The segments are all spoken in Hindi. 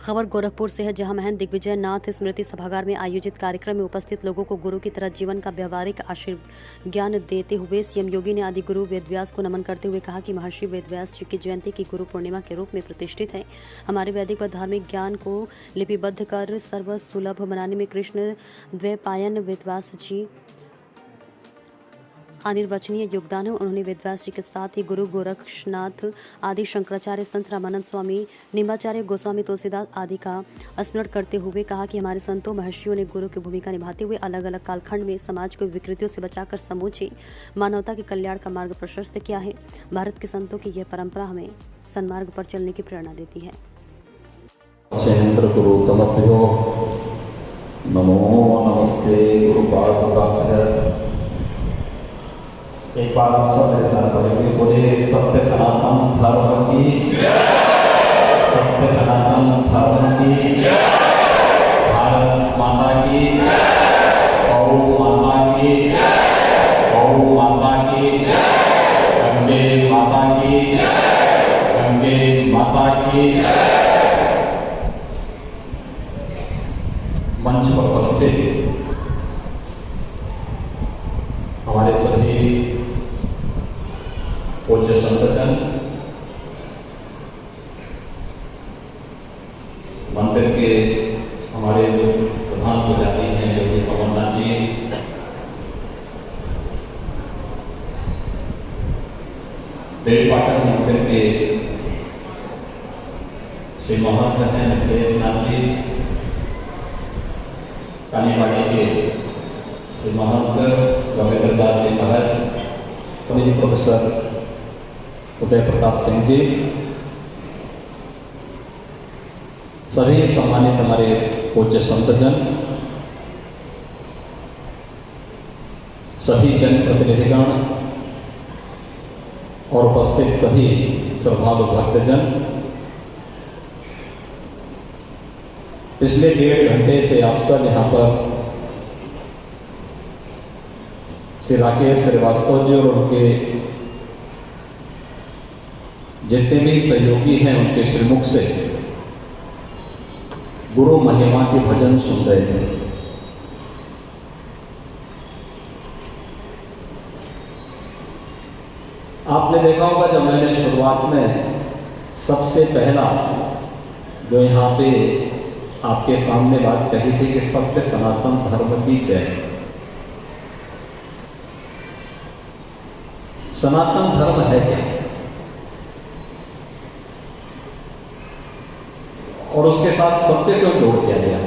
खबर गोरखपुर से है, जहां महंत दिग्विजय नाथ स्मृति सभागार में आयोजित कार्यक्रम में उपस्थित लोगों को गुरु की तरह जीवन का व्यवहारिक आशीर्ज्ञान देते हुए सीएम योगी ने आदि गुरु वेदव्यास को नमन करते हुए कहा कि महर्षि वेदव्यास जी की जयंती की गुरु पूर्णिमा के रूप में प्रतिष्ठित है। हमारे वैदिक व धार्मिक ज्ञान को लिपिबद्ध कर सर्वसुलभ बनाने में कृष्ण द्वैपायन वेदव्यास जी अनिर्वचनीय योगदान है। उन्होंने वेदव्यास जी के साथ ही गुरु गोरक्षनाथ आदि शंकराचार्य संत रामानंद स्वामी निम्बाचार्य गोस्वामी तुलसीदास आदि का स्मरण करते हुए कहा कि हमारे संतों महर्षियों ने गुरु की भूमिका निभाते हुए अलग अलग कालखंड में समाज को विकृतियों से बचाकर समूची मानवता के कल्याण का मार्ग प्रशस्त किया है। भारत के संतों की यह परंपरा हमें सन्मार्ग पर चलने की प्रेरणा देती है। नमो नमस्ते गुरुपादुकाभ्य। एक बार आप सब मेरे साथ बोलेंगे, बोले सत्य सनातन धर्म की, सत्य सनातन धर्म की, भारत माता की, गौ माता की, गौ माता की, गंगे माता की, गंगे माता की। मंच पर उपस्थित हमारे सभी पूज्य संतजन, मंदिर के हमारे प्रधान पुजारी हैं योगी पवननाथ जी, देवपाटन मंदिर के श्री महंत हैं मिथिलेश नाथ जी, कालीवाड़ी के श्री महंत रविंद्र दास जी महाराज, प्रोफेसर उदय प्रताप सिंह जी, सभी सम्मानित हमारे पूज्य संतजन, सभी जनप्रतिनिधिगण और उपस्थित सभी श्रद्धालु भक्तजन, पिछले 1.5 घंटे से आप सब यहाँ पर श्री राकेश श्रीवास्तव जी और उनके जितने भी सहयोगी हैं उनके श्रीमुख से गुरु महिमा के भजन सुन रहे थे। आपने देखा होगा, जब मैंने शुरुआत में सबसे पहला जो यहाँ पे आपके सामने बात कही थी कि सत्य सनातन धर्म की जय। सनातन धर्म है क्या और उसके साथ सत्य क्यों जोड़ दिया गया?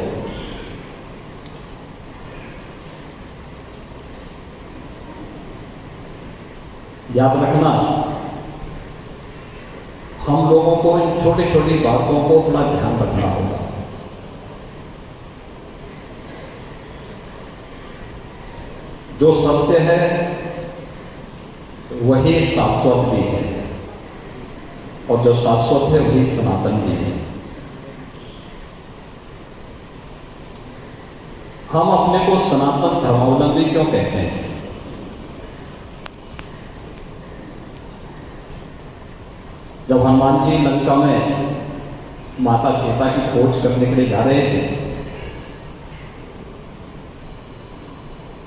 याद रखना, हम लोगों को इन छोटी छोटी बातों को थोड़ा ध्यान रखना होगा। जो सत्य है वही शाश्वत भी है और जो शाश्वत है वही सनातन भी है। हम अपने को सनातन धर्मावलंबी क्यों कहते हैं? जब हनुमान जी लंका में माता सीता की खोज करने के लिए जा रहे थे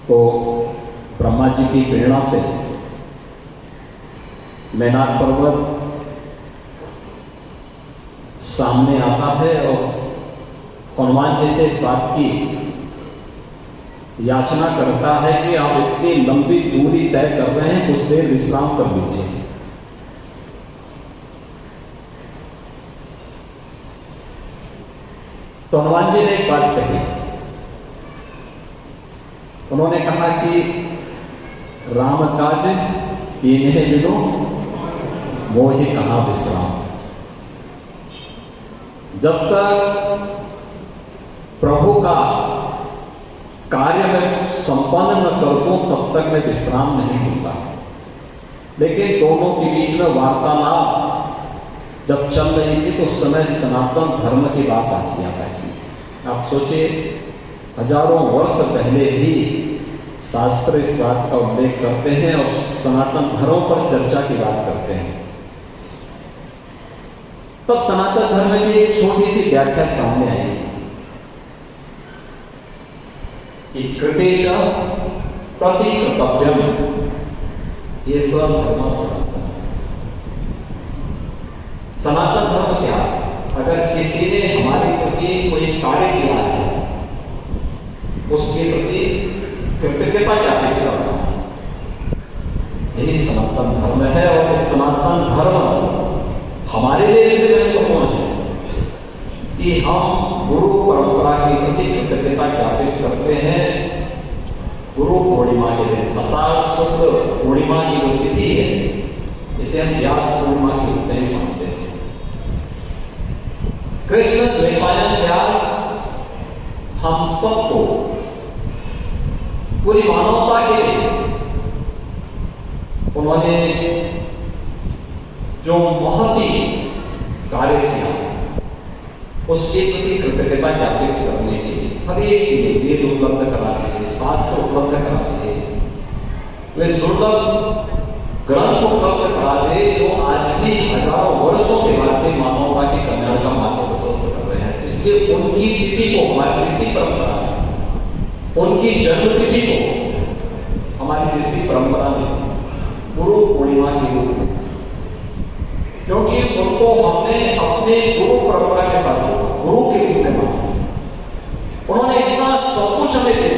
तो ब्रह्मा जी की प्रेरणा से मैनाक पर्वत सामने आता है और हनुमान जी से इस बात की याचना करता है कि आप इतनी लंबी दूरी तय कर रहे हैं, कुछ देर विश्राम कर लीजिए। तो हनुमान जी ने एक बात कही, उन्होंने कहा कि राम काज कीन्हे बिनु मोहि कहाँ विश्राम। जब तक प्रभु का कार्य में संपन्न न कर दूं तब तक मैं विश्राम नहीं लूंगा। लेकिन दोनों के बीच में वार्तालाप जब चल रही थी तो उस समय सनातन धर्म की बात आती है। आप सोचिए, हजारों वर्ष पहले भी शास्त्र इस बात का उल्लेख करते हैं और सनातन धर्म पर चर्चा की बात करते हैं। तब सनातन धर्म की एक छोटी सी व्याख्या सामने आई कि कृतेच प्रतिकृतव्यम, ये सब धर्म सनातन। सनातन धर्म क्या है? अगर किसी ने हमारे प्रति कोई कार्य किया है, उसके प्रति कृतज्ञता ज्ञापित करना, यही सनातन धर्म है। और सनातन धर्म हमारे लिए इसलिए महत्वपूर्ण है कि हम गुरु परंपरा के प्रति कृतज्ञता ज्ञापित करते हैं। गुरु पूर्णिमा के दिन, आषाढ़ शुक्ल पूर्णिमा की जो तिथि है, इसे हम व्यास पूर्णिमा के रूप में मानते हैं। कृष्ण द्वैपायन व्यास हम सबको, पूरी मानवता के लिए उन्होंने जो महती कार्य किया, उसके प्रति कृतज्ञता ज्ञापित करने के लिए हर एक के लिए वेद उपलब्ध करा दिए, शास्त्र उपलब्ध करा दिए, वे दुर्लभ ग्रंथ उपलब्ध करा दे जो आज भी हजारों वर्षों के बाद में मानवता के कल्याण का मार्ग प्रशस्त कर रहे हैं। इसलिए उनकी तिथि को, हमारी ऋषि परंपरा में उनकी जन्म तिथि को हमारी ऋषि परंपरा में गुरु पूर्णिमा के रूप में, क्योंकि उनको हमने अपने गुरु परंपरा के साथ गुरु के रूप में माना। उन्होंने इतना सब कुछ हमें दे